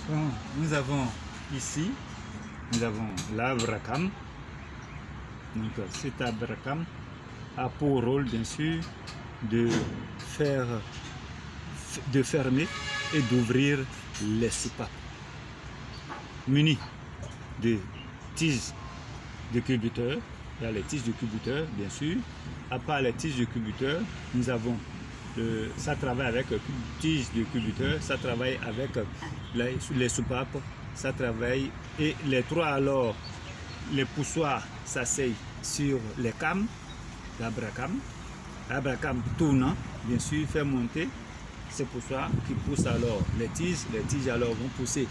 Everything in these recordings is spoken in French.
Bon, nous avons ici, nous avons l'arbre à cam. Donc cet arbre à cam a pour rôle bien sûr de fermer et d'ouvrir les soupapes munis de tiges de culbuteur. Il y a les tiges de culbuteur bien sûr. À part les tiges de culbuteur, nous avons ça travaille avec tiges de culbuteur, ça travaille avec les soupapes, ça travaille et les trois alors les poussoirs s'asseyent sur les cames, l'arbre à cam. L'arbre à cam tournant, bien sûr, fait monter ces poussoirs qui poussent alors les tiges alors vont pousser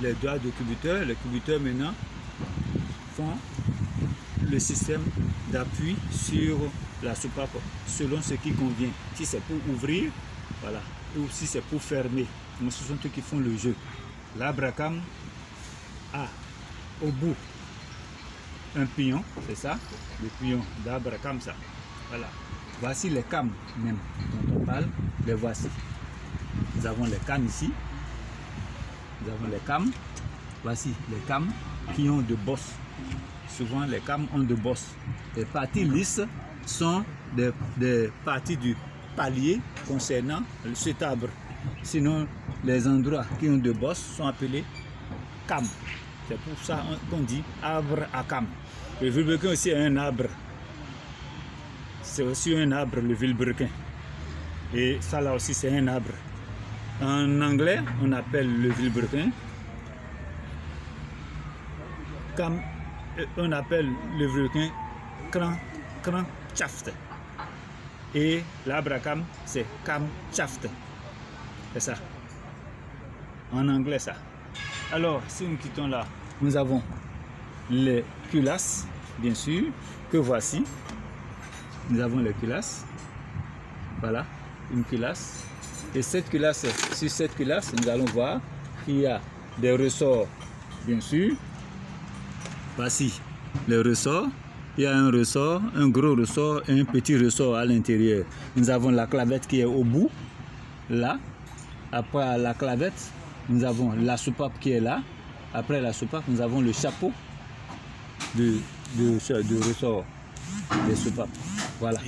les doigts de culbuteur. Les culbuteurs maintenant font le système d'appui sur la soupape selon ce qui convient. Si c'est pour ouvrir, voilà, ou si c'est pour fermer. Donc ce sont eux qui font le jeu. L'arbre à cam a au bout un pion, c'est ça, le pion d'arbre à cam, ça. Voilà. Voici les cames même dont on parle, les voici. Nous avons les cames ici. Nous avons les cames. Voici les cames qui ont de bosses. Souvent les cames ont de bosses. Les parties lisses sont des parties du palier concernant cet arbre. Sinon, les endroits qui ont de bosses sont appelés cames. C'est pour ça qu'on dit arbre à cam. Le vilebrequin aussi est un arbre. C'est aussi un arbre, le vilebrequin. Et ça là aussi c'est un arbre. En anglais, on appelle le vilebrequin cam. On appelle le vilebrequin crankshaft. Et l'arbre à cam, c'est camshaft. C'est ça. En anglais, ça. Alors, si nous quittons là, nous avons les culasses, bien sûr, que voici. Nous avons les culasses. Voilà, une culasse. Et cette culasse, sur cette culasse, nous allons voir qu'il y a des ressorts, bien sûr. Voici les ressorts. Il y a un ressort, un gros ressort et un petit ressort à l'intérieur. Nous avons la clavette qui est au bout, là. Après la clavette, nous avons la soupape qui est là. Après la soupape, nous avons le chapeau du ressort des soupapes. Voilà.